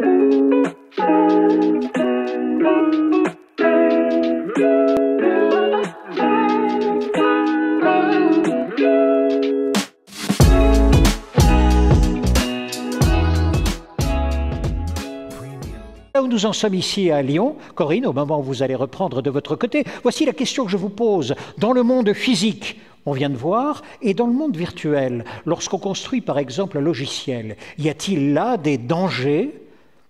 Nous en sommes ici à Lyon. Corinne, au moment où vous allez reprendre de votre côté, voici la question que je vous pose. Dans le monde physique, on vient de voir, et dans le monde virtuel, lorsqu'on construit par exemple un logiciel, y a-t-il là des dangers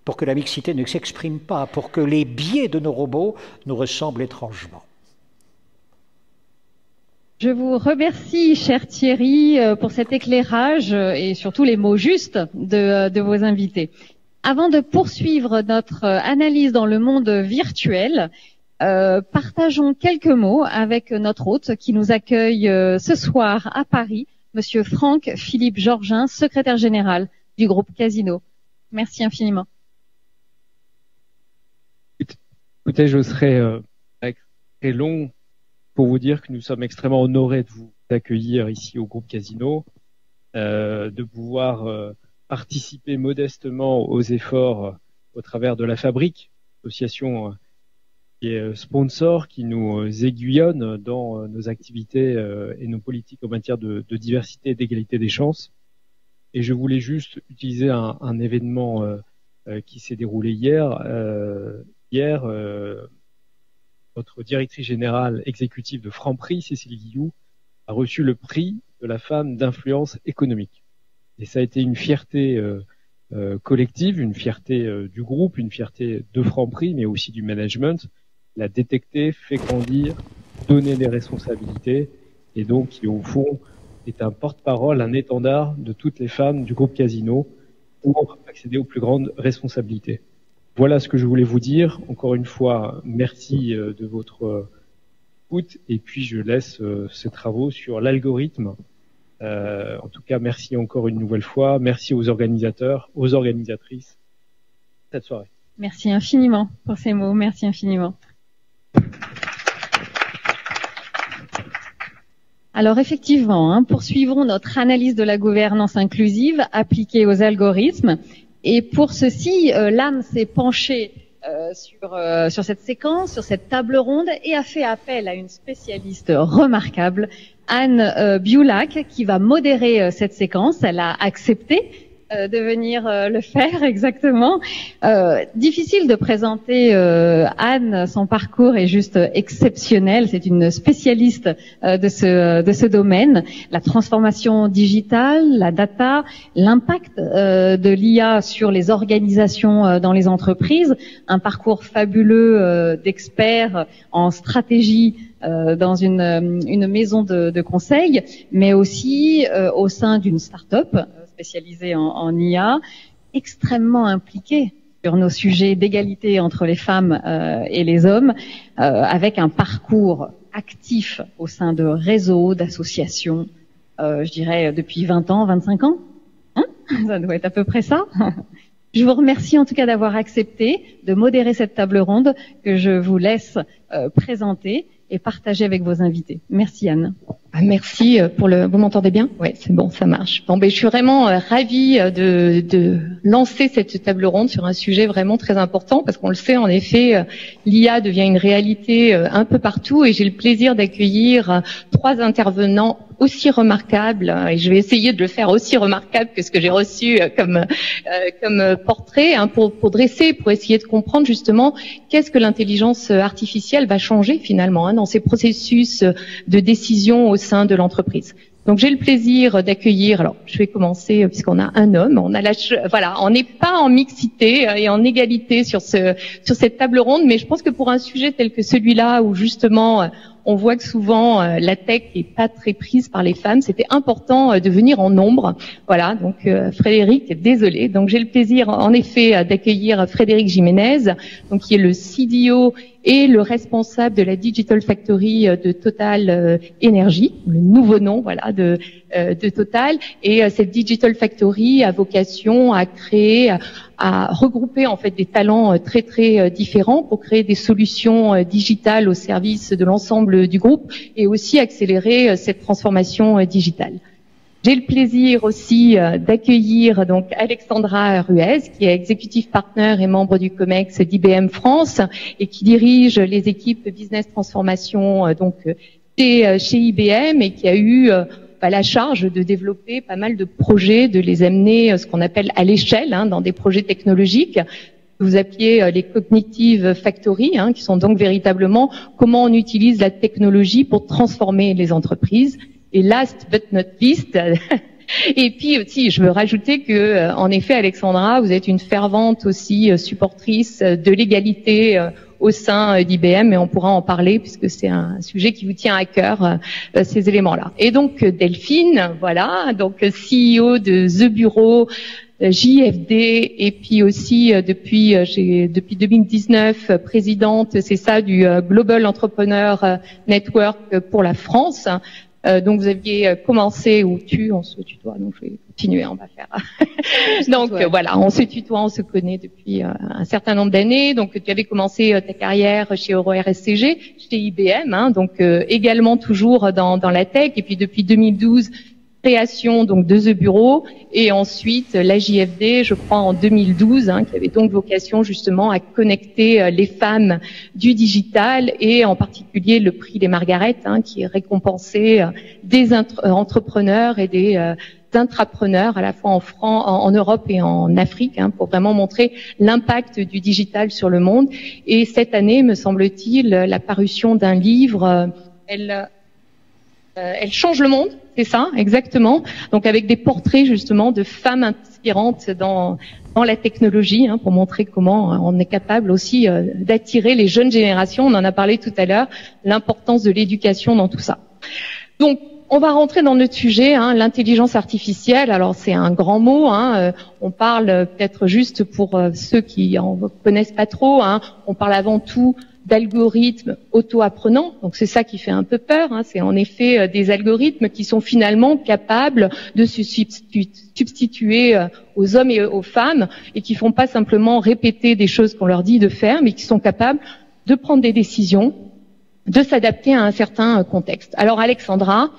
pour que la mixité ne s'exprime pas, pour que les biais de nos robots nous ressemblent étrangement? Je vous remercie, cher Thierry, pour cet éclairage et surtout les mots justes de vos invités. Avant de poursuivre notre analyse dans le monde virtuel, partageons quelques mots avec notre hôte qui nous accueille ce soir à Paris, Monsieur Franck Philippe Georgin, secrétaire général du groupe Casino. Merci infiniment. Écoutez, je serai très long pour vous dire que nous sommes extrêmement honorés de vous accueillir ici au groupe Casino, de pouvoir participer modestement aux efforts au travers de la Fabrique, association qui est sponsor, qui nous aiguillonne dans nos activités et nos politiques en matière de diversité et d'égalité des chances. Et je voulais juste utiliser un événement qui s'est déroulé hier. Votre directrice générale exécutive de Franprix, Cécile Guillou, a reçu le prix de la femme d'influence économique. Et ça a été une fierté collective, une fierté du groupe, une fierté de Franprix, mais aussi du management. La détecter, fait grandir, donner des responsabilités, et donc qui au fond est un porte-parole, un étendard de toutes les femmes du groupe Casino pour accéder aux plus grandes responsabilités. Voilà ce que je voulais vous dire. Encore une fois, merci de votre écoute, et puis je laisse ces travaux sur l'algorithme. En tout cas, merci encore une nouvelle fois. Merci aux organisateurs, aux organisatrices de cette soirée. Merci infiniment pour ces mots. Merci infiniment. Alors effectivement, poursuivons notre analyse de la gouvernance inclusive appliquée aux algorithmes. Et pour ceci, l'âme s'est penchée sur cette séquence, sur cette table ronde, et a fait appel à une spécialiste remarquable, Anne Biulac, qui va modérer cette séquence. Elle a accepté de venir le faire, exactement. Difficile de présenter Anne, son parcours est juste exceptionnel. C'est une spécialiste de ce domaine. La transformation digitale, la data, l'impact de l'IA sur les organisations dans les entreprises. Un parcours fabuleux d'experts en stratégie dans une maison de conseil, mais aussi au sein d'une start-up spécialisée en IA, extrêmement impliquée sur nos sujets d'égalité entre les femmes et les hommes, avec un parcours actif au sein de réseaux, d'associations, je dirais depuis 20 ans, 25 ans. Ça doit être à peu près ça. Je vous remercie en tout cas d'avoir accepté de modérer cette table ronde que je vous laisse présenter et partager avec vos invités. Merci Anne. Merci pour vous m'entendez bien? Ouais, c'est bon, ça marche. Bon, je suis vraiment ravie de lancer cette table ronde sur un sujet vraiment très important parce qu'on le sait, en effet, l'IA devient une réalité un peu partout et j'ai le plaisir d'accueillir 3 intervenants aussi remarquables et je vais essayer de le faire aussi remarquable que ce que j'ai reçu comme portrait pour dresser, pour essayer de comprendre justement qu'est-ce que l'intelligence artificielle va changer finalement dans ces processus de décision au sein de l'entreprise. Donc j'ai le plaisir d'accueillir, alors je vais commencer puisqu'on a un homme, on n'est pas en mixité et en égalité sur cette table ronde, mais je pense que pour un sujet tel que celui-là où justement on voit que souvent la tech est pas très prise par les femmes, c'était important de venir en nombre. Voilà, donc Frédéric, désolé. Donc j'ai le plaisir en effet d'accueillir Frédéric Jiménez, donc qui est le CDO et le responsable de la Digital Factory de Total Energy, le nouveau nom de Total. Et cette Digital Factory a vocation à créer, à regrouper en fait des talents très très différents pour créer des solutions digitales au service de l'ensemble du groupe et aussi accélérer cette transformation digitale. J'ai le plaisir aussi d'accueillir donc Alexandra Ruez, qui est executive partner et membre du COMEX d'IBM France et qui dirige les équipes business transformation donc chez IBM et qui a eu la charge de développer pas mal de projets, de les amener ce qu'on appelle à l'échelle dans des projets technologiques. Vous appelez les cognitive factories, qui sont donc véritablement comment on utilise la technologie pour transformer les entreprises. Et last but not least, et puis aussi, je veux rajouter que, en effet, Alexandra, vous êtes une fervente aussi supportrice de l'égalité au sein d'IBM, et on pourra en parler puisque c'est un sujet qui vous tient à cœur, ces éléments-là. Et donc Delphine, voilà, donc CEO de The Bureau, JFD, et puis aussi depuis 2019 présidente, c'est ça, du Global Entrepreneur Network pour la France. Donc vous aviez commencé, ou on se tutoie, donc je vais continuer, on va faire. Donc voilà, on se tutoie, on se connaît depuis un certain nombre d'années. Donc tu avais commencé ta carrière chez EuroRSCG, chez IBM, donc également toujours dans la tech, et puis depuis 2012 création donc de The Bureau, et ensuite la JFD, je crois en 2012, qui avait donc vocation justement à connecter les femmes du digital, et en particulier le prix des Margaret, qui récompensait des entrepreneurs et des intrapreneurs à la fois en Europe et en Afrique, pour vraiment montrer l'impact du digital sur le monde. Et cette année, me semble-t-il, la parution d'un livre, elle change le monde, c'est ça, exactement. Donc avec des portraits justement de femmes inspirantes dans la technologie, pour montrer comment on est capable aussi d'attirer les jeunes générations. On en a parlé tout à l'heure, l'importance de l'éducation dans tout ça. Donc on va rentrer dans notre sujet, l'intelligence artificielle. Alors c'est un grand mot, on parle peut-être juste pour ceux qui en connaissent pas trop, on parle avant tout d'algorithmes auto-apprenants. Donc c'est ça qui fait un peu peur, c'est en effet des algorithmes qui sont finalement capables de se substituer aux hommes et aux femmes, et qui font pas simplement répéter des choses qu'on leur dit de faire, mais qui sont capables de prendre des décisions, de s'adapter à un certain contexte. Alors Alexandra,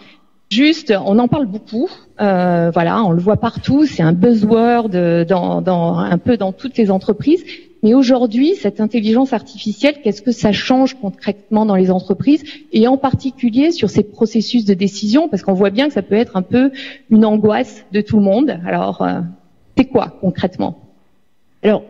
juste, on en parle beaucoup, voilà, on le voit partout, c'est un buzzword un peu dans toutes les entreprises. Mais aujourd'hui, cette intelligence artificielle, qu'est-ce que ça change concrètement dans les entreprises, et en particulier sur ces processus de décision, parce qu'on voit bien que ça peut être un peu une angoisse de tout le monde. Alors, c'est quoi concrètement? Alors,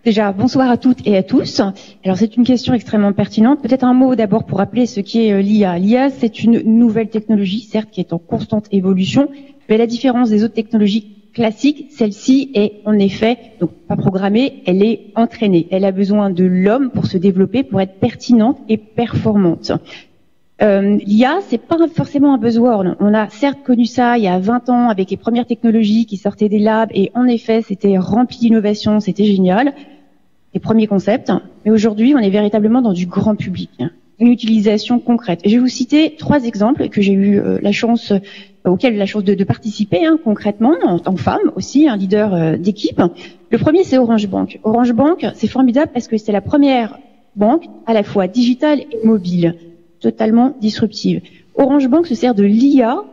déjà, bonsoir à toutes et à tous. Alors, c'est une question extrêmement pertinente. Peut-être un mot d'abord pour rappeler ce qu'est l'IA. L'IA, c'est une nouvelle technologie, certes, qui est en constante évolution, mais à la différence des autres technologies classique, celle-ci est en effet donc pas programmée, elle est entraînée. Elle a besoin de l'homme pour se développer, pour être pertinente et performante. L'IA, c'est pas forcément un buzzword. On a certes connu ça il y a 20 ans avec les premières technologies qui sortaient des labs, et en effet, c'était rempli d'innovation, c'était génial, les premiers concepts. Mais aujourd'hui, on est véritablement dans du grand public, une utilisation concrète. Et je vais vous citer 3 exemples que j'ai eu auquel la chance de participer concrètement en tant que femme aussi, un leader d'équipe. Le premier, c'est Orange Bank. Orange Bank, c'est formidable parce que c'est la première banque à la fois digitale et mobile, totalement disruptive. Orange Bank se sert de l'IA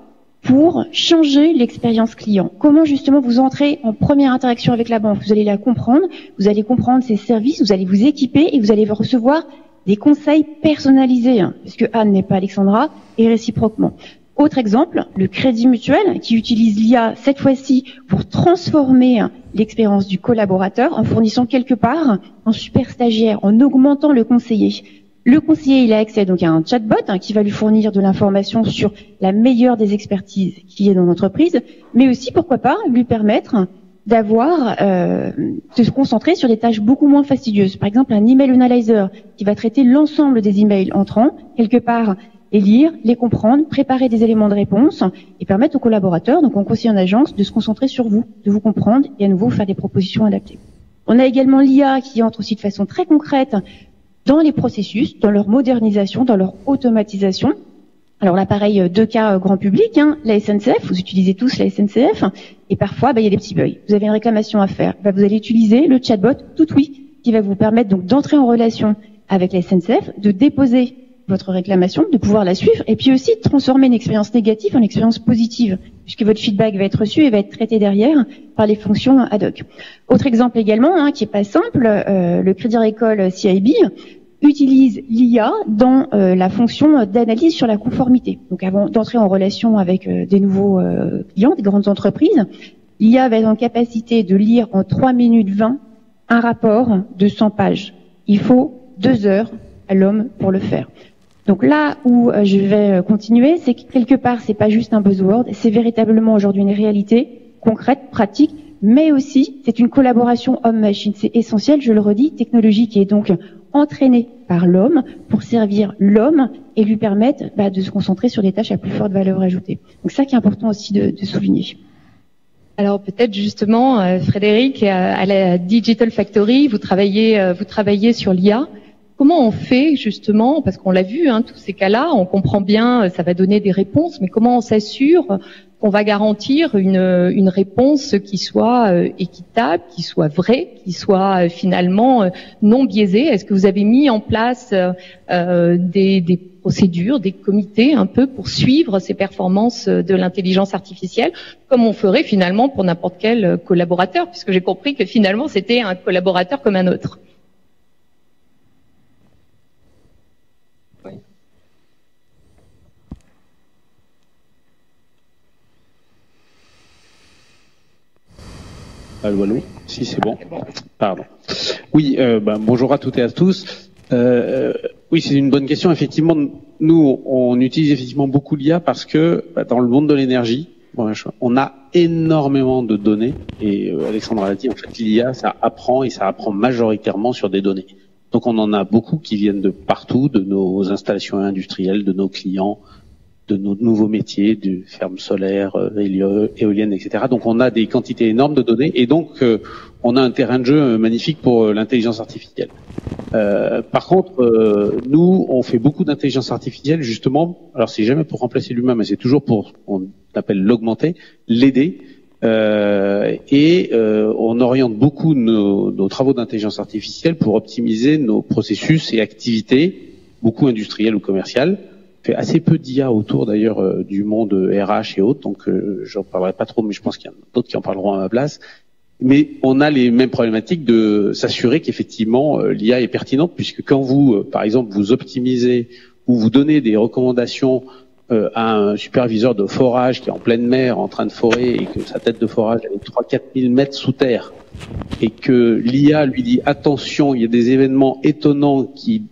pour changer l'expérience client. Comment justement vous entrez en première interaction avec la banque? Vous allez la comprendre, vous allez comprendre ses services, vous allez vous équiper et vous allez recevoir des conseils personnalisés, parce que Anne n'est pas Alexandra, et réciproquement. Autre exemple, le Crédit Mutuel, qui utilise l'IA cette fois-ci pour transformer l'expérience du collaborateur en fournissant quelque part un super stagiaire, en augmentant le conseiller. Le conseiller, il a accès donc à un chatbot qui va lui fournir de l'information sur la meilleure des expertises qui est dans l'entreprise, mais aussi, pourquoi pas, lui permettre de se concentrer sur des tâches beaucoup moins fastidieuses. Par exemple, un email analyzer qui va traiter l'ensemble des emails entrants, quelque part les lire, les comprendre, préparer des éléments de réponse et permettre aux collaborateurs, donc en conseiller en agence, de se concentrer sur vous, de vous comprendre et à nouveau faire des propositions adaptées. On a également l'IA qui entre aussi de façon très concrète dans les processus, dans leur modernisation, dans leur automatisation. Alors là, pareil, 2 cas grand public, la SNCF, vous utilisez tous la SNCF, et parfois, il y a des petits bugs. Vous avez une réclamation à faire, vous allez utiliser le chatbot Tout Oui, qui va vous permettre donc d'entrer en relation avec la SNCF, de déposer votre réclamation, de pouvoir la suivre, et puis aussi de transformer une expérience négative en expérience positive. puisque votre feedback va être reçu et va être traité derrière par les fonctions ad hoc. Autre exemple également, qui est pas simple, le Crédit Agricole CIB utilise l'IA dans la fonction d'analyse sur la conformité. Donc avant d'entrer en relation avec des nouveaux clients, des grandes entreprises, l'IA va être en capacité de lire en 3 minutes 20 un rapport de 100 pages. Il faut 2 heures à l'homme pour le faire. Donc là où je vais continuer, c'est que quelque part, c'est pas juste un buzzword, c'est véritablement aujourd'hui une réalité concrète, pratique, mais aussi c'est une collaboration homme-machine. C'est essentiel, je le redis, technologie qui est donc entraînée par l'homme pour servir l'homme et lui permettre de se concentrer sur des tâches à plus forte valeur ajoutée. Donc ça qui est important aussi de souligner. Alors peut-être justement, Frédéric, à la Digital Factory, vous travaillez sur l'IA. Comment on fait justement, parce qu'on l'a vu, tous ces cas-là, on comprend bien, ça va donner des réponses, mais comment on s'assure qu'on va garantir une réponse qui soit équitable, qui soit vraie, qui soit finalement non biaisée? Est-ce que vous avez mis en place des procédures, des comités un peu pour suivre ces performances de l'intelligence artificielle, comme on ferait finalement pour n'importe quel collaborateur, puisque j'ai compris que finalement c'était un collaborateur comme un autre? Allô, allô. Si c'est bon. Pardon. Oui, bonjour à toutes et à tous. Oui, c'est une bonne question. Effectivement, nous, on utilise effectivement beaucoup l'IA parce que dans le monde de l'énergie, on a énormément de données. Et Alexandra l'a dit, en fait, l'IA, ça apprend et ça apprend majoritairement sur des données. Donc, on en a beaucoup qui viennent de partout, de nos installations industrielles, de nos clients, de nos nouveaux métiers, de fermes solaires, éoliennes, etc. Donc on a des quantités énormes de données et donc on a un terrain de jeu magnifique pour l'intelligence artificielle. Par contre, nous, on fait beaucoup d'intelligence artificielle justement, alors c'est jamais pour remplacer l'humain, mais c'est toujours pour, on appelle l'augmenter, l'aider, et on oriente beaucoup nos travaux d'intelligence artificielle pour optimiser nos processus et activités, beaucoup industrielles ou commerciales. Fait assez peu d'IA autour d'ailleurs du monde RH et autres, donc j'en parlerai pas trop, mais je pense qu'il y en a d'autres qui en parleront à ma place. Mais on a les mêmes problématiques de s'assurer qu'effectivement l'IA est pertinente, puisque quand vous, par exemple, vous optimisez ou vous donnez des recommandations à un superviseur de forage qui est en pleine mer en train de forer et que sa tête de forage est 3-4 000 mètres sous terre et que l'IA lui dit attention, il y a des événements étonnants qui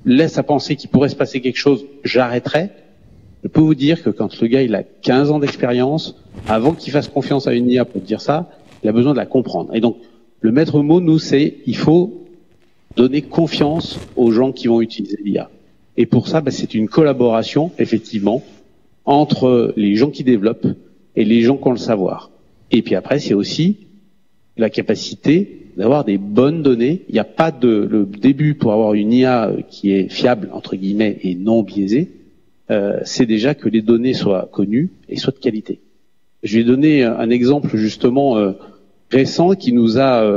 laisse à penser qu'il pourrait se passer quelque chose, j'arrêterai. Je peux vous dire que quand le gars il a 15 ans d'expérience, avant qu'il fasse confiance à une IA pour dire ça, il a besoin de la comprendre. Et donc, le maître mot, nous, c'est il faut donner confiance aux gens qui vont utiliser l'IA. Et pour ça, c'est une collaboration, effectivement, entre les gens qui développent et les gens qui ont le savoir. Et puis après, c'est aussi la capacité d'avoir des bonnes données. Il n'y a pas le début pour avoir une IA qui est fiable, entre guillemets, et non biaisée, c'est déjà que les données soient connues et soient de qualité. Je vais donner un exemple justement récent qui nous a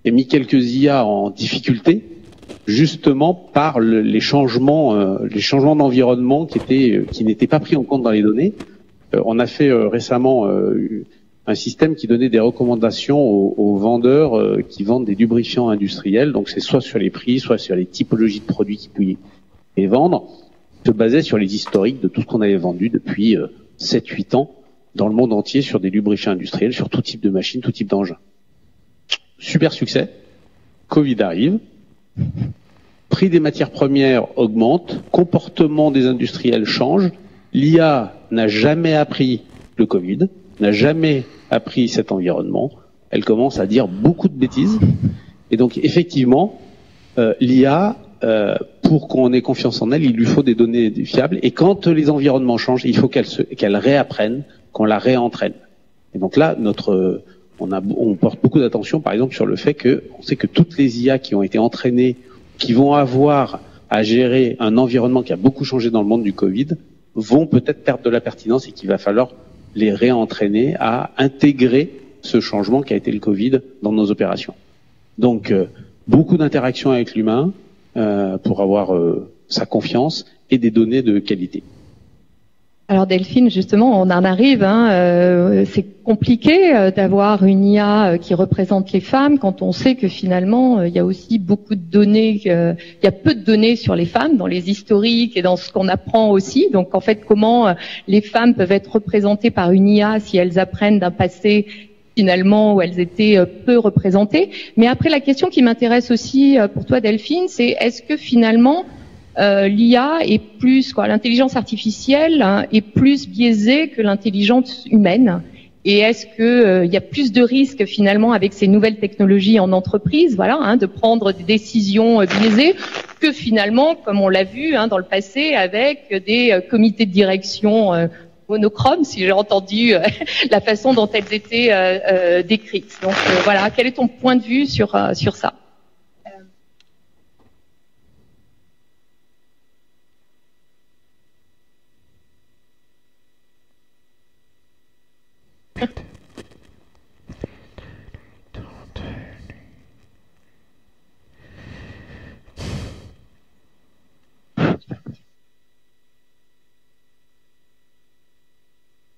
mis quelques IA en difficulté, justement par les changements d'environnement qui n'étaient pas pris en compte dans les données. On a fait récemment un système qui donnait des recommandations aux vendeurs qui vendent des lubrifiants industriels. Donc c'est soit sur les prix, soit sur les typologies de produits qu'ils pouvaient vendre. Se basait sur les historiques de tout ce qu'on avait vendu depuis 7-8 ans dans le monde entier sur des lubrifiants industriels, sur tout type de machines, tout type d'engins. Super succès. Covid arrive. Prix des matières premières augmente. Comportement des industriels change. L'IA n'a jamais appris le Covid, n'a jamais appris cet environnement. Elle commence à dire beaucoup de bêtises. Et donc, effectivement, l'IA, pour qu'on ait confiance en elle, il lui faut des données fiables. Et quand les environnements changent, il faut qu'elle réapprenne, qu'on la réentraîne. Et donc là, on porte beaucoup d'attention, par exemple, sur le fait qu'on sait que toutes les IA qui ont été entraînées, qui vont avoir à gérer un environnement qui a beaucoup changé dans le monde du Covid, vont peut-être perdre de la pertinence et qu'il va falloir les réentraîner à intégrer ce changement qui a été le Covid dans nos opérations. Donc, beaucoup d'interactions avec l'humain pour avoir sa confiance et des données de qualité. Alors Delphine, justement, on en arrive. C'est compliqué d'avoir une IA qui représente les femmes quand on sait que finalement il y a aussi beaucoup de données, il y a peu de données sur les femmes dans les historiques et dans ce qu'on apprend aussi. Donc en fait, comment les femmes peuvent être représentées par une IA si elles apprennent d'un passé finalement où elles étaient peu représentées. Mais après, la question qui m'intéresse aussi pour toi, Delphine, c'est est-ce que finalement l'IA est plus, l'intelligence artificielle est plus biaisée que l'intelligence humaine. Et est-ce que il y a plus de risques finalement avec ces nouvelles technologies en entreprise, de prendre des décisions biaisées que finalement, comme on l'a vu dans le passé, avec des comités de direction monochromes, si j'ai entendu la façon dont elles étaient décrites. Donc voilà, quel est ton point de vue sur ça?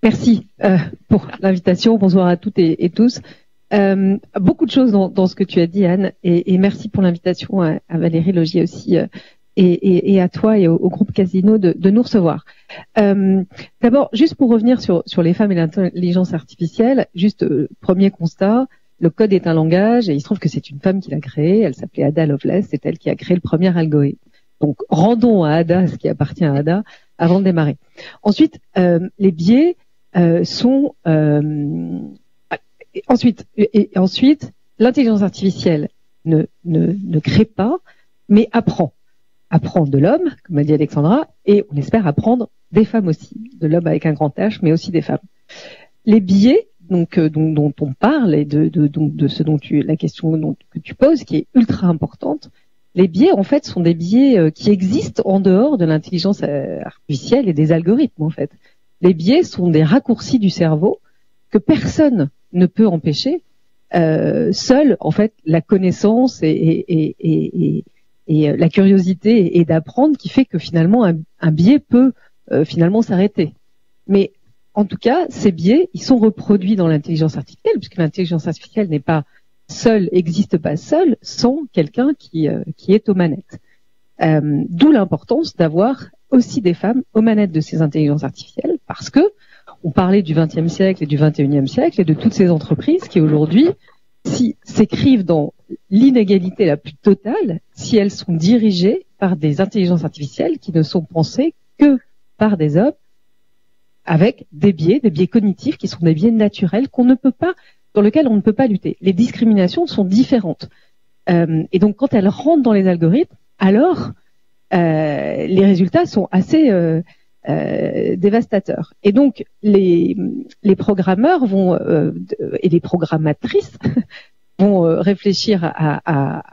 Merci pour l'invitation. Bonsoir à toutes et tous. Beaucoup de choses dans ce que tu as dit, Anne, et merci pour l'invitation à Valérie Logier aussi, et à toi et au groupe Casino de nous recevoir. D'abord, juste pour revenir sur les femmes et l'intelligence artificielle, juste premier constat, le code est un langage et il se trouve que c'est une femme qui l'a créé, elle s'appelait Ada Lovelace, c'est elle qui a créé le premier algorithme. Donc rendons à Ada ce qui appartient à Ada avant de démarrer. Ensuite, les biais sont... Ensuite, l'intelligence artificielle ne crée pas, mais apprend de l'homme, comme a dit Alexandra, et on espère apprendre des femmes aussi, de l'homme avec un grand H, mais aussi des femmes. Les biais, donc dont on parle et de ce dont la question que tu poses, qui est ultra importante, les biais en fait sont des biais qui existent en dehors de l'intelligence artificielle et des algorithmes en fait. Les biais sont des raccourcis du cerveau que personne ne peut empêcher. Seule en fait la connaissance et la curiosité et d'apprendre qui fait que finalement un biais peut finalement s'arrêter. Mais en tout cas, ces biais, ils sont reproduits dans l'intelligence artificielle, puisque l'intelligence artificielle n'est pas seule, n'existe pas seule, sans quelqu'un qui est aux manettes. D'où l'importance d'avoir aussi des femmes aux manettes de ces intelligences artificielles, parce que on parlait du XXe siècle et du XXIe siècle et de toutes ces entreprises qui aujourd'hui s'écrivent dans l'inégalité la plus totale si elles sont dirigées par des intelligences artificielles qui ne sont pensées que par des hommes avec des biais cognitifs qui sont des biais naturels dans lesquels on ne peut pas lutter. Les discriminations sont différentes. Et donc quand elles rentrent dans les algorithmes, alors les résultats sont assez dévastateurs. Et donc les programmeurs vont et les programmatrices vont réfléchir à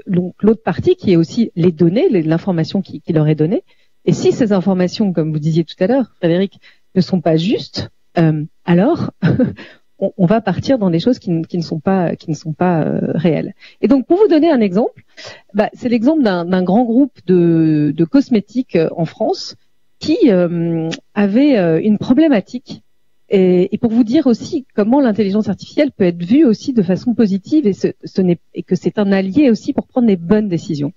l'autre partie qui est aussi les données, l'information qui leur est donnée. Et si ces informations, comme vous disiez tout à l'heure, Frédéric, ne sont pas justes, alors on va partir dans des choses qui ne sont pas réelles. Et donc, pour vous donner un exemple, c'est l'exemple d'un grand groupe de cosmétiques en France qui avait une problématique. Et pour vous dire aussi comment l'intelligence artificielle peut être vue aussi de façon positive et que c'est un allié aussi pour prendre les bonnes décisions.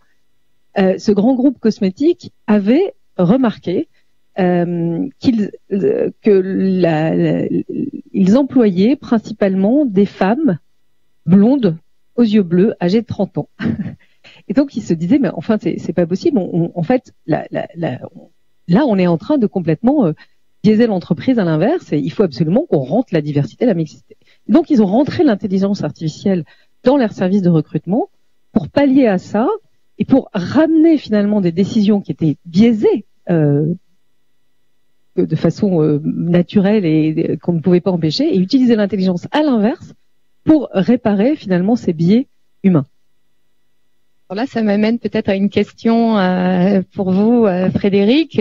Ce grand groupe cosmétique avait remarqué qu'ils employaient principalement des femmes blondes aux yeux bleus âgées de 30 ans. Et donc ils se disaient mais enfin c'est pas possible. En fait là on est en train de complètement biaiser l'entreprise à l'inverse et il faut absolument qu'on rentre la diversité, la mixité. Et donc ils ont rentré l'intelligence artificielle dans leur service de recrutement pour pallier à ça et pour ramener finalement des décisions qui étaient biaisées de façon naturelle et qu'on ne pouvait pas empêcher, et utiliser l'intelligence à l'inverse pour réparer finalement ces biais humains. Alors là, ça m'amène peut-être à une question pour vous, Frédéric.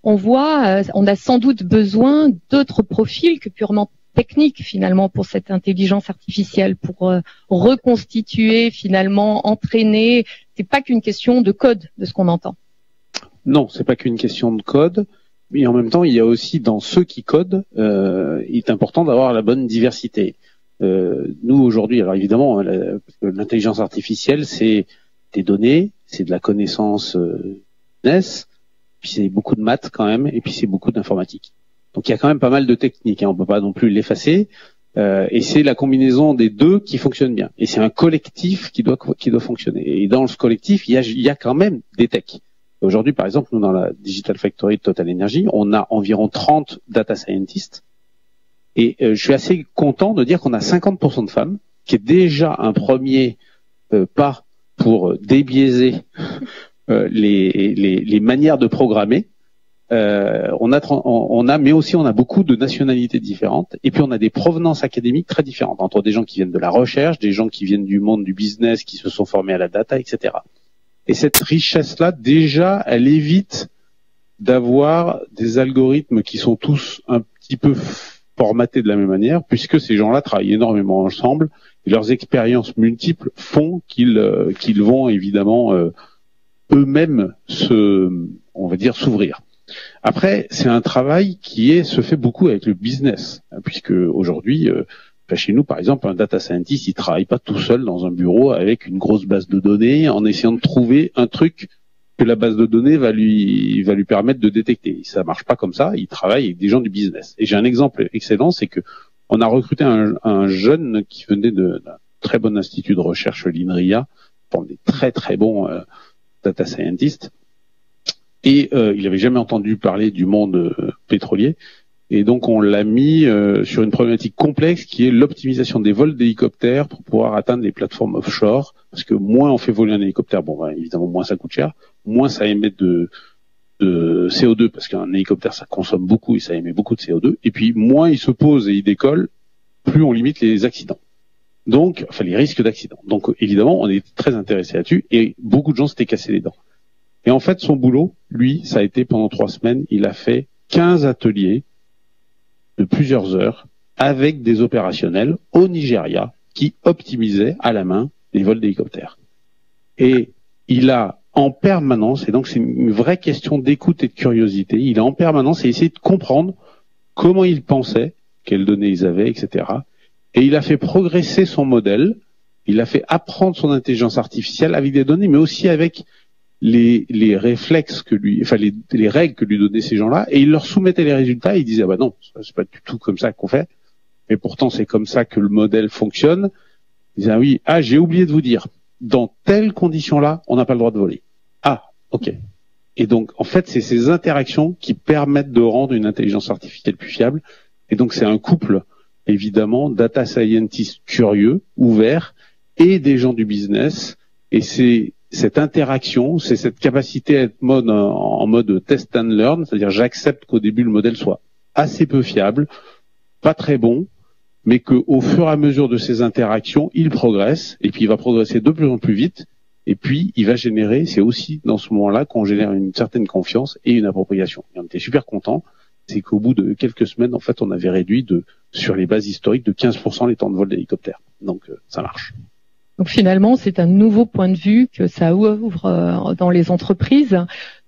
On a sans doute besoin d'autres profils que purement techniques finalement pour cette intelligence artificielle, pour reconstituer finalement, entraîner. C'est pas qu'une question de code de ce qu'on entend. Non, c'est pas qu'une question de code, mais en même temps, il y a aussi dans ceux qui codent, il est important d'avoir la bonne diversité. Nous aujourd'hui, alors évidemment, l'intelligence artificielle, c'est des données, c'est de la connaissance business, puis c'est beaucoup de maths quand même, et puis c'est beaucoup d'informatique. Donc il y a quand même pas mal de techniques, hein, on peut pas non plus l'effacer. Et c'est la combinaison des deux qui fonctionne bien. Et c'est un collectif qui doit fonctionner. Et dans ce collectif, il y a quand même des techs. Aujourd'hui, par exemple, nous dans la Digital Factory de Total Energy, on a environ 30 data scientists. Et je suis assez content de dire qu'on a 50% de femmes, qui est déjà un premier pas pour débiaiser les manières de programmer. Mais aussi on a beaucoup de nationalités différentes, et puis on a des provenances académiques très différentes, entre des gens qui viennent de la recherche, des gens qui viennent du monde du business, qui se sont formés à la data, etc. Et cette richesse-là, déjà, elle évite d'avoir des algorithmes qui sont tous un petit peu formatés de la même manière, puisque ces gens-là travaillent énormément ensemble, et leurs expériences multiples font qu'ils vont évidemment eux-mêmes on va dire, s'ouvrir. Après, c'est un travail qui se fait beaucoup avec le business, puisque aujourd'hui, chez nous, par exemple, un data scientist, il travaille pas tout seul dans un bureau avec une grosse base de données en essayant de trouver un truc que la base de données va lui permettre de détecter. Ça marche pas comme ça. Il travaille avec des gens du business. Et j'ai un exemple excellent, c'est que on a recruté un jeune qui venait d'un très bon institut de recherche, l'INRIA, pour des très très bons data scientists. Et il n'avait jamais entendu parler du monde pétrolier. Et donc on l'a mis sur une problématique complexe qui est l'optimisation des vols d'hélicoptères pour pouvoir atteindre les plateformes offshore. Parce que moins on fait voler un hélicoptère, évidemment moins ça coûte cher, moins ça émet de CO2, parce qu'un hélicoptère ça consomme beaucoup et ça émet beaucoup de CO2. Et puis moins il se pose et il décolle, plus on limite les accidents. Donc, les risques d'accident. Donc évidemment on est très intéressé là-dessus et beaucoup de gens s'étaient cassés les dents. Et en fait, son boulot, lui, ça a été pendant 3 semaines, il a fait 15 ateliers de plusieurs heures avec des opérationnels au Nigeria qui optimisaient à la main les vols d'hélicoptères. Et il a en permanence, et donc c'est une vraie question d'écoute et de curiosité, il a en permanence essayé de comprendre comment ils pensaient, quelles données ils avaient, etc. Et il a fait progresser son modèle, il a fait apprendre son intelligence artificielle avec des données, mais aussi avec les réflexes les règles que lui donnaient ces gens-là, et il leur soumettait les résultats et il disait non, c'est pas du tout comme ça qu'on fait, mais pourtant c'est comme ça que le modèle fonctionne. Il disait j'ai oublié de vous dire, dans telles conditions-là, on n'a pas le droit de voler. Ok. Et donc en fait c'est ces interactions qui permettent de rendre une intelligence artificielle plus fiable, et donc c'est un couple évidemment data scientists curieux, ouverts, et des gens du business, et c'est cette interaction, c'est cette capacité à être en mode test and learn, c'est-à-dire j'accepte qu'au début le modèle soit assez peu fiable, pas très bon, mais qu'au fur et à mesure de ces interactions, il progresse, et puis il va progresser de plus en plus vite, et puis il va générer, c'est aussi dans ce moment-là qu'on génère une certaine confiance et une appropriation. Et on était super contents, c'est qu'au bout de quelques semaines, en fait, on avait réduit sur les bases historiques de 15% les temps de vol d'hélicoptère. Donc ça marche. Donc finalement, c'est un nouveau point de vue que ça ouvre dans les entreprises.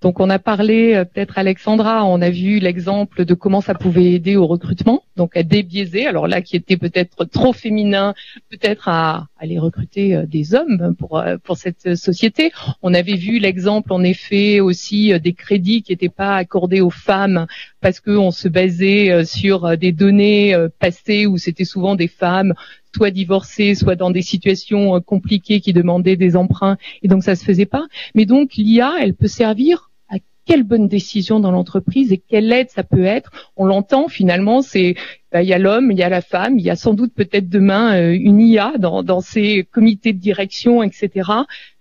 Donc on a parlé, peut-être Alexandra, on a vu l'exemple de comment ça pouvait aider au recrutement, donc à débiaiser, alors là qui était peut-être trop féminin, peut-être à aller recruter des hommes pour cette société. On avait vu l'exemple en effet aussi des crédits qui n'étaient pas accordés aux femmes parce qu'on se basait sur des données passées où c'était souvent des femmes soit divorcées, soit dans des situations compliquées qui demandaient des emprunts, et donc ça se faisait pas. Mais donc l'IA, elle peut servir à quelle bonne décision dans l'entreprise et quelle aide ça peut être. On l'entend finalement, il y a l'homme, il y a la femme, il y a sans doute peut-être demain une IA dans ces comités de direction, etc.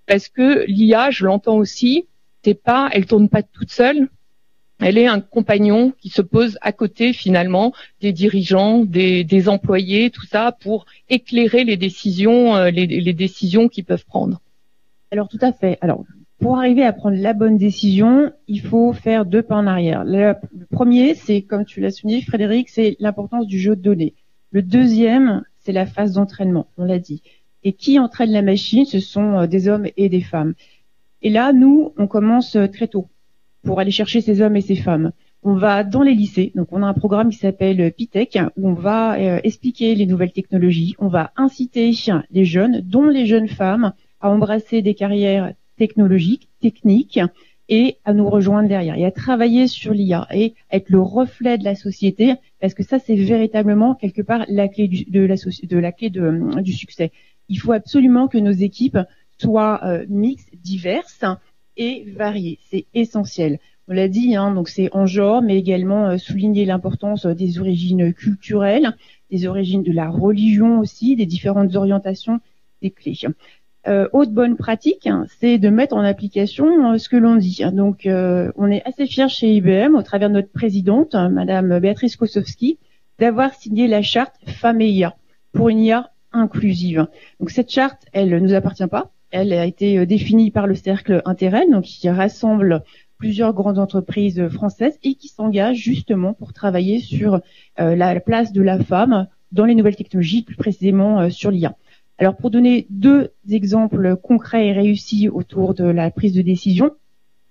Parce que l'IA, je l'entends aussi, elle tourne pas toute seule. Elle est un compagnon qui se pose à côté finalement des dirigeants, des employés, tout ça pour éclairer les décisions, les décisions qu'ils peuvent prendre. Alors tout à fait. Alors pour arriver à prendre la bonne décision, il faut faire 2 pas en arrière. Le premier, c'est comme tu l'as souligné, Frédéric, c'est l'importance du jeu de données. Le deuxième, c'est la phase d'entraînement. On l'a dit. Et qui entraîne la machine? Ce sont des hommes et des femmes. Et là, nous, on commence très tôt. pour aller chercher ces hommes et ces femmes. On va dans les lycées, donc on a un programme qui s'appelle PITEC, où on va expliquer les nouvelles technologies, on va inciter les jeunes, dont les jeunes femmes, à embrasser des carrières technologiques, techniques, et à nous rejoindre derrière, et à travailler sur l'IA, et à être le reflet de la société, parce que ça, c'est véritablement, quelque part, la clé du succès. Il faut absolument que nos équipes soient mixtes, diverses et variées. C'est essentiel. On l'a dit, donc c'est en genre, mais également souligner l'importance des origines culturelles, des origines de la religion aussi, des différentes orientations, des clés. Autre bonne pratique, c'est de mettre en application ce que l'on dit. Donc, on est assez fiers chez IBM, au travers de notre présidente, Madame Béatrice Kosowski, d'avoir signé la charte Femmes et IA pour une IA inclusive. Donc, cette charte, elle ne nous appartient pas. Elle a été définie par le cercle Interrel, donc qui rassemble plusieurs grandes entreprises françaises et qui s'engagent justement pour travailler sur la place de la femme dans les nouvelles technologies, plus précisément sur l'IA. Alors, pour donner 2 exemples concrets et réussis autour de la prise de décision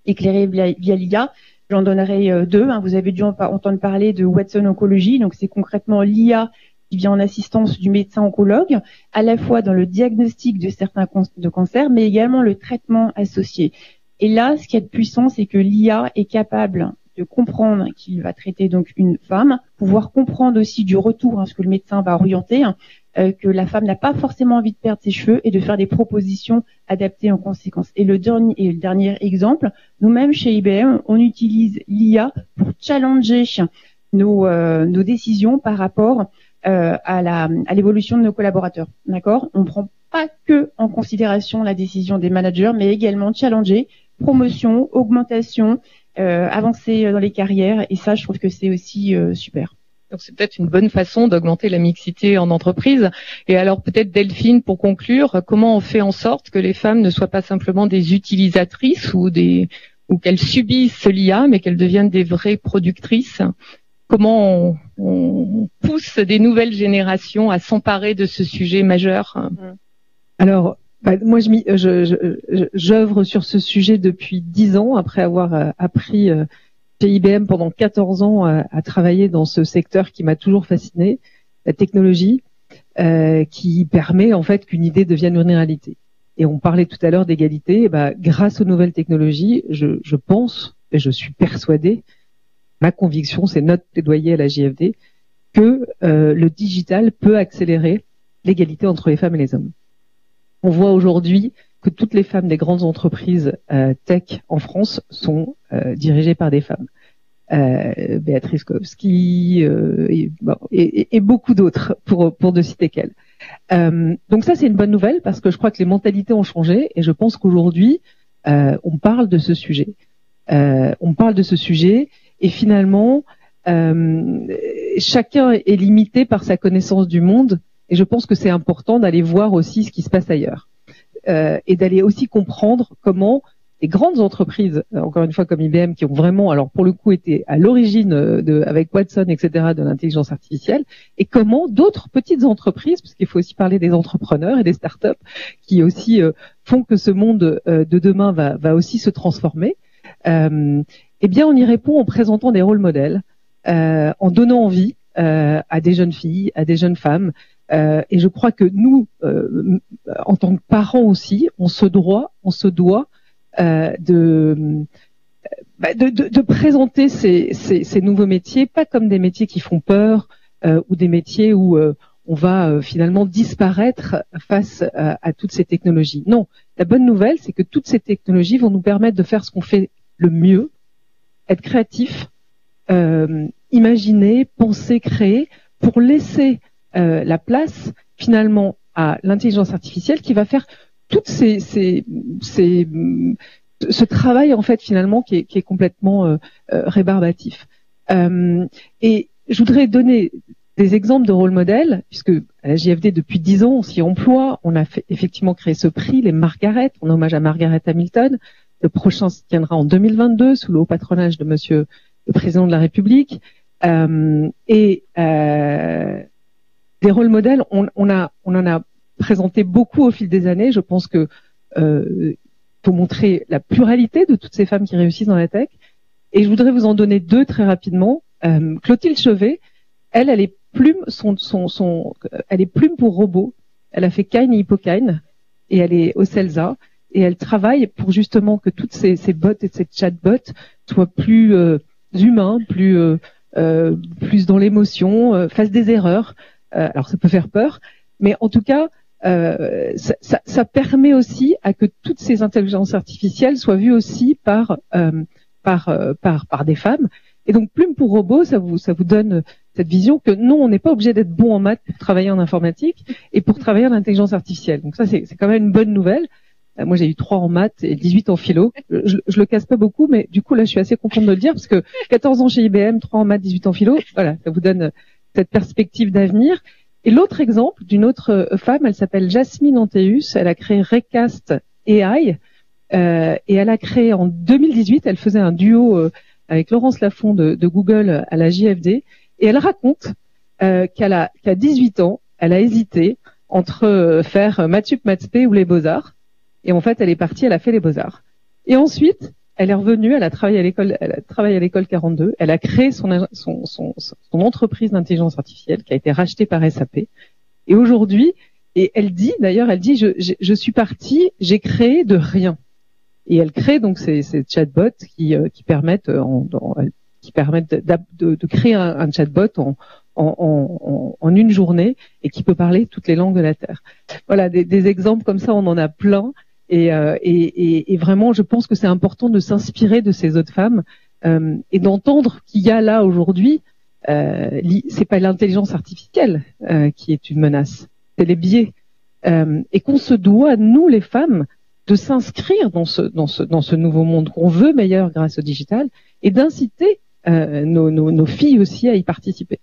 éclairée via l'IA, j'en donnerai 2. Vous avez dû entendre parler de Watson Oncology, donc c'est concrètement l'IA qui vient en assistance du médecin oncologue, à la fois dans le diagnostic de certains cancers, mais également le traitement associé. Et là, ce qui est puissant, c'est que l'IA est capable de comprendre qu'il va traiter donc une femme, pouvoir comprendre aussi du retour, ce que le médecin va orienter, que la femme n'a pas forcément envie de perdre ses cheveux et de faire des propositions adaptées en conséquence. Et le dernier exemple, nous-mêmes chez IBM, on utilise l'IA pour challenger nos décisions par rapport à l'évolution de nos collaborateurs. D'accord ? On prend pas que en considération la décision des managers, mais également challenger, promotion, augmentation, avancer dans les carrières. Et ça, je trouve que c'est aussi super. Donc c'est peut-être une bonne façon d'augmenter la mixité en entreprise. Et alors peut-être Delphine, pour conclure, comment on fait en sorte que les femmes ne soient pas simplement des utilisatrices ou qu'elles subissent l'IA, mais qu'elles deviennent des vraies productrices? Comment on pousse des nouvelles générations à s'emparer de ce sujet majeur? Alors, moi, j'œuvre sur ce sujet depuis 10 ans, après avoir appris chez IBM pendant 14 ans à travailler dans ce secteur qui m'a toujours fasciné, la technologie, qui permet en fait qu'une idée devienne une réalité. Et on parlait tout à l'heure d'égalité. Grâce aux nouvelles technologies, je pense et je suis persuadée, ma conviction, c'est notre plaidoyer à la JFD, que le digital peut accélérer l'égalité entre les femmes et les hommes. On voit aujourd'hui que toutes les femmes des grandes entreprises tech en France sont dirigées par des femmes. Béatrice Kosowski et beaucoup d'autres, pour ne citer qu'elles. Donc ça, c'est une bonne nouvelle parce que je crois que les mentalités ont changé et je pense qu'aujourd'hui, on parle de ce sujet. Et finalement, chacun est limité par sa connaissance du monde et je pense que c'est important d'aller voir aussi ce qui se passe ailleurs et d'aller aussi comprendre comment les grandes entreprises, encore une fois comme IBM, qui ont vraiment, alors pour le coup, été à l'origine avec Watson, etc., de l'intelligence artificielle, et comment d'autres petites entreprises, parce qu'il faut aussi parler des entrepreneurs et des startups, qui aussi font que ce monde de demain va aussi se transformer. Eh bien, on y répond en présentant des rôles modèles, en donnant envie à des jeunes filles, à des jeunes femmes. Et je crois que nous, en tant que parents aussi, on se doit de présenter ces nouveaux métiers, pas comme des métiers qui font peur ou des métiers où on va finalement disparaître face à toutes ces technologies. Non, la bonne nouvelle, c'est que toutes ces technologies vont nous permettre de faire ce qu'on fait le mieux, être créatif, imaginer, penser, créer, pour laisser la place finalement à l'intelligence artificielle qui va faire toutes ce travail en fait finalement qui est complètement rébarbatif. Et je voudrais donner des exemples de rôle modèles, puisque à la JFD depuis 10 ans on s'y emploie. On a effectivement créé ce prix, les Margaret, en hommage à Margaret Hamilton. Le prochain se tiendra en 2022 sous le haut patronage de Monsieur le Président de la République. Des rôles modèles, on en a présenté beaucoup au fil des années. Je pense que faut montrer la pluralité de toutes ces femmes qui réussissent dans la tech, Et je voudrais vous en donner deux très rapidement. Clotilde Chevet, elle est plume, elle est plume pour robot. Elle a fait Kine et Hippokine et elle est au CELSA et elle travaille pour justement que toutes ces bots et ces chatbots soient plus humains, plus dans l'émotion, fassent des erreurs. Alors ça peut faire peur, mais en tout cas, ça permet aussi à que toutes ces intelligences artificielles soient vues aussi par des femmes. Et donc plume pour robot, ça vous donne cette vision que non, on n'est pas obligé d'être bon en maths pour travailler en informatique et pour travailler en intelligence artificielle. Donc ça, c'est quand même une bonne nouvelle. Moi, j'ai eu 3 en maths et 18 en philo. Je le casse pas beaucoup, mais du coup, là, je suis assez contente de le dire parce que 14 ans chez IBM, 3 en maths, 18 en philo, voilà, ça vous donne cette perspective d'avenir. Et l'autre exemple d'une autre femme, elle s'appelle Jasmine Anteus. Elle a créé Recast AI et elle a créé en 2018, elle faisait un duo avec Laurence Lafont de Google à la JFD. Et elle raconte qu'à 18 ans, elle a hésité entre faire Mathsup, Mathsp ou les Beaux-Arts. Et en fait, elle est partie, elle a fait les Beaux-Arts. Et ensuite, elle est revenue, elle a travaillé à l'école 42, elle a créé son entreprise d'intelligence artificielle qui a été rachetée par SAP. Et aujourd'hui, et elle dit, je suis partie, j'ai créé de rien. Et elle crée donc ces chatbots qui permettent de créer un chatbot en une journée et qui peut parler toutes les langues de la Terre. Voilà, des exemples comme ça, on en a plein. Et vraiment, je pense que c'est important de s'inspirer de ces autres femmes et d'entendre qu'il y a là aujourd'hui, c'est pas l'intelligence artificielle qui est une menace, c'est les biais, et qu'on se doit, nous les femmes, de s'inscrire dans ce nouveau monde qu'on veut meilleur grâce au digital et d'inciter nos filles aussi à y participer.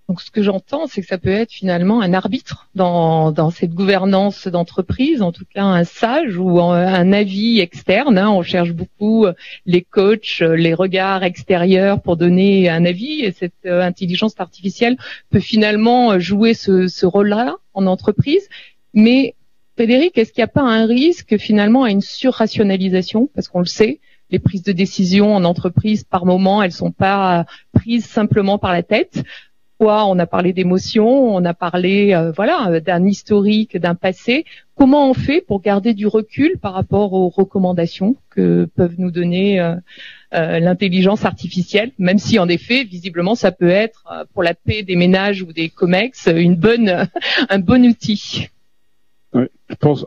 Donc ce que j'entends, c'est que ça peut être finalement un arbitre dans cette gouvernance d'entreprise, en tout cas un sage ou un avis externe. On cherche beaucoup les coachs, les regards extérieurs pour donner un avis, et cette intelligence artificielle peut finalement jouer ce rôle-là en entreprise. Mais Frédéric, est-ce qu'il n'y a pas un risque finalement à une surrationalisation? Parce qu'on le sait, les prises de décision en entreprise, par moment, elles sont pas prises simplement par la tête. On a parlé d'émotions, on a parlé d'un historique, d'un passé. Comment on fait pour garder du recul par rapport aux recommandations que peuvent nous donner l'intelligence artificielle, même si en effet, visiblement, ça peut être pour la paix des ménages ou des COMEX un bon outil. Oui, je pense,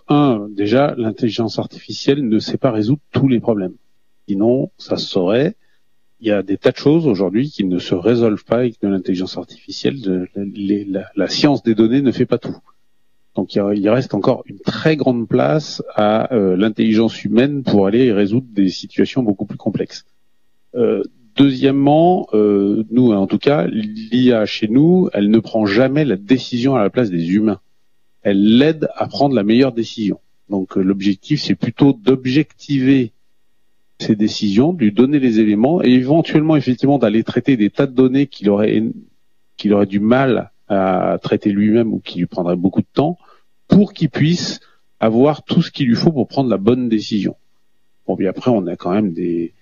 déjà, l'intelligence artificielle ne sait pas résoudre tous les problèmes. Sinon, ça se saurait. Il y a des tas de choses aujourd'hui qui ne se résolvent pas avec de l'intelligence artificielle. La science des données ne fait pas tout. Donc il reste encore une très grande place à l'intelligence humaine pour aller résoudre des situations beaucoup plus complexes. Deuxièmement, nous, en tout cas, l'IA chez nous, elle ne prend jamais la décision à la place des humains. Elle l'aide à prendre la meilleure décision. Donc l'objectif, c'est plutôt d'objectiver ces décisions, de lui donner les éléments et éventuellement effectivement d'aller traiter des tas de données qu'il aurait du mal à traiter lui-même ou qui lui prendrait beaucoup de temps pour qu'il puisse avoir tout ce qu'il lui faut pour prendre la bonne décision. Bon, puis après on a quand même des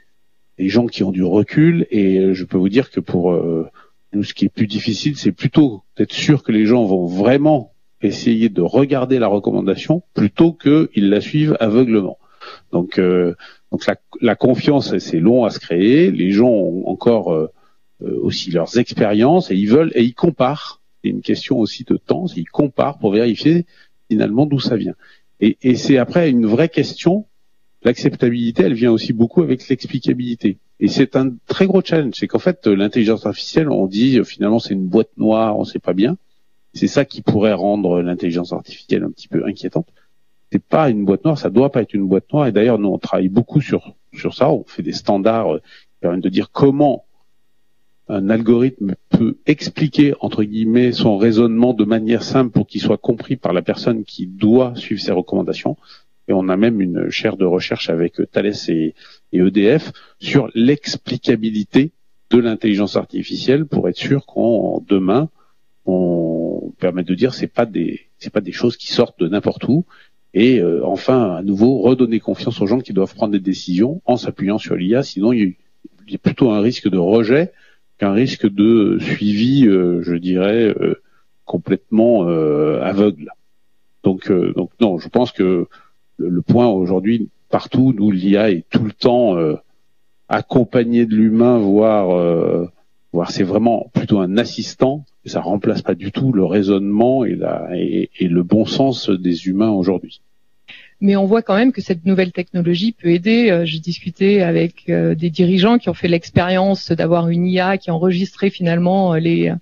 gens qui ont du recul et je peux vous dire que pour nous ce qui est plus difficile c'est plutôt d'être sûr que les gens vont vraiment essayer de regarder la recommandation plutôt qu'ils la suivent aveuglement. Donc la confiance, c'est long à se créer. Les gens ont encore aussi leurs expériences et ils comparent. C'est une question aussi de temps. Ils comparent pour vérifier finalement d'où ça vient. Et c'est après une vraie question. L'acceptabilité, elle vient aussi beaucoup avec l'explicabilité. Et c'est un très gros challenge. C'est qu'en fait, l'intelligence artificielle, on dit finalement c'est une boîte noire, on sait pas bien. C'est ça qui pourrait rendre l'intelligence artificielle un petit peu inquiétante. C'est pas une boîte noire, ça doit pas être une boîte noire. Et d'ailleurs, nous, on travaille beaucoup sur ça. On fait des standards qui permettent de dire comment un algorithme peut expliquer, entre guillemets, son raisonnement de manière simple pour qu'il soit compris par la personne qui doit suivre ses recommandations. Et on a même une chaire de recherche avec Thales et EDF sur l'explicabilité de l'intelligence artificielle pour être sûr qu'en demain, on permet de dire c'est pas des choses qui sortent de n'importe où. Et enfin, à nouveau, redonner confiance aux gens qui doivent prendre des décisions en s'appuyant sur l'IA, sinon il y a plutôt un risque de rejet qu'un risque de suivi, je dirais, complètement aveugle. Donc non, je pense que le point aujourd'hui, partout, nous, l'IA est tout le temps accompagné de l'humain, voire c'est vraiment plutôt un assistant, et ça remplace pas du tout le raisonnement et le bon sens des humains aujourd'hui. Mais on voit quand même que cette nouvelle technologie peut aider. J'ai discuté avec des dirigeants qui ont fait l'expérience d'avoir une IA qui enregistrait finalement les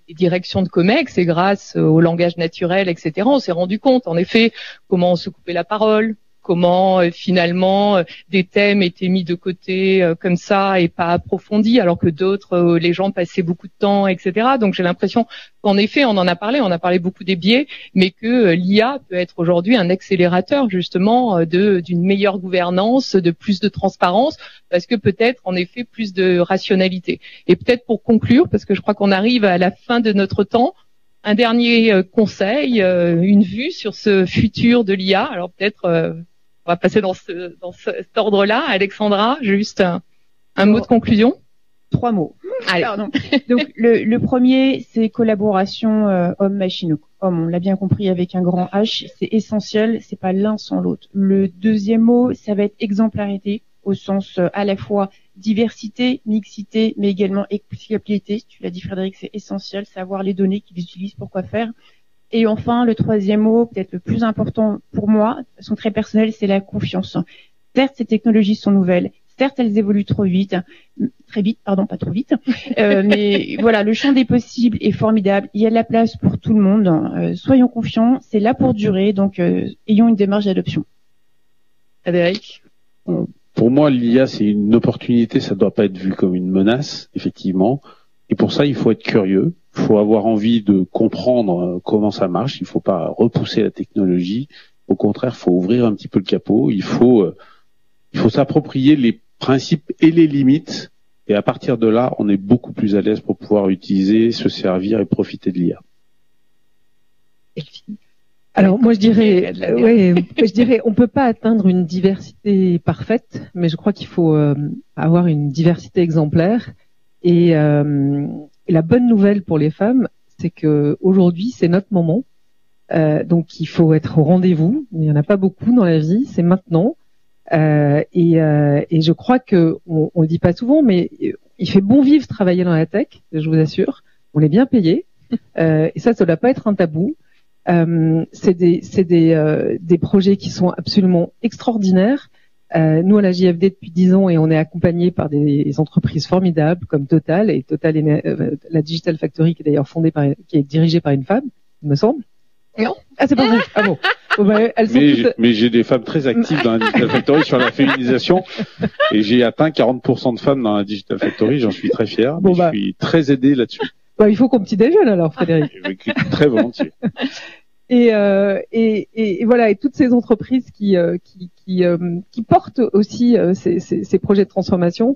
directions de COMEX, et grâce au langage naturel, etc., on s'est rendu compte, en effet, comment on se coupait la parole, comment finalement des thèmes étaient mis de côté comme ça et pas approfondis, alors que d'autres, les gens passaient beaucoup de temps, etc. Donc j'ai l'impression qu'en effet, on en a parlé beaucoup des biais, mais que l'IA peut être aujourd'hui un accélérateur justement d'une meilleure gouvernance, de plus de transparence, parce que peut-être en effet plus de rationalité. Et peut-être pour conclure, parce que je crois qu'on arrive à la fin de notre temps, un dernier conseil, une vue sur ce futur de l'IA. Alors peut-être on va passer dans cet ordre-là. Alexandra, juste un mot de conclusion. 3 mots. Allez. Pardon. Donc le premier, c'est collaboration homme-machine. Homme, on l'a bien compris avec un grand H, c'est essentiel, c'est pas l'un sans l'autre. Le deuxième mot, ça va être exemplarité, au sens à la fois diversité, mixité, mais également explicabilité. Tu l'as dit Frédéric, c'est essentiel, savoir les données qu'ils utilisent, pour quoi faire. Et enfin, le troisième mot, peut-être le plus important pour moi, de façon très personnelle, c'est la confiance. Certes, ces technologies sont nouvelles. Certes, elles évoluent très vite, pas trop vite. Mais voilà, le champ des possibles est formidable. Il y a de la place pour tout le monde. Soyons confiants, c'est là pour durer. Donc, ayons une démarche d'adoption. Frédéric. Pour moi, l'IA, c'est une opportunité. Ça ne doit pas être vu comme une menace, effectivement. Et pour ça, il faut être curieux. Il faut avoir envie de comprendre comment ça marche. Il ne faut pas repousser la technologie. Au contraire, il faut ouvrir un petit peu le capot. Il faut s'approprier les principes et les limites. Et à partir de là, on est beaucoup plus à l'aise pour pouvoir utiliser, se servir et profiter de l'IA. Alors moi je dirais, on peut pas atteindre une diversité parfaite, mais je crois qu'il faut avoir une diversité exemplaire. Et la bonne nouvelle pour les femmes, c'est que aujourd'hui c'est notre moment. Donc il faut être au rendez-vous. Il n'y en a pas beaucoup dans la vie, c'est maintenant. Et je crois que on le dit pas souvent, mais il fait bon vivre travailler dans la tech, je vous assure. On est bien payé, et ça doit pas être un tabou. C'est des projets qui sont absolument extraordinaires. Nous à la JFD depuis 10 ans, et on est accompagné par des entreprises formidables comme Total, et Total la Digital Factory qui est d'ailleurs qui est dirigée par une femme, il me semble. Non. Ah, c'est pas vrai. Ah bon. Elles sont mais j'ai des femmes très actives dans la Digital Factory sur la féminisation, et j'ai atteint 40% de femmes dans la Digital Factory. J'en suis très fier. Je suis très aidé là-dessus. Il faut qu'on petit déjeune alors, Frédéric. Très volontiers. Et voilà, et toutes ces entreprises qui portent aussi ces projets de transformation.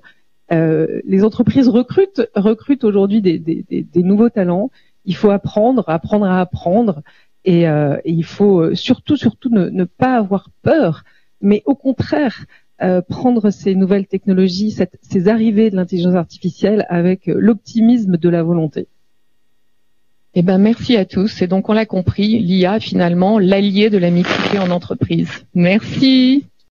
Les entreprises recrutent aujourd'hui des nouveaux talents. Il faut apprendre à apprendre. Et il faut surtout ne pas avoir peur, mais au contraire prendre ces nouvelles technologies, ces arrivées de l'intelligence artificielle avec l'optimisme de la volonté. Eh ben merci à tous. Et donc on l'a compris, l'IA finalement l'allié de la mixité en entreprise. Merci.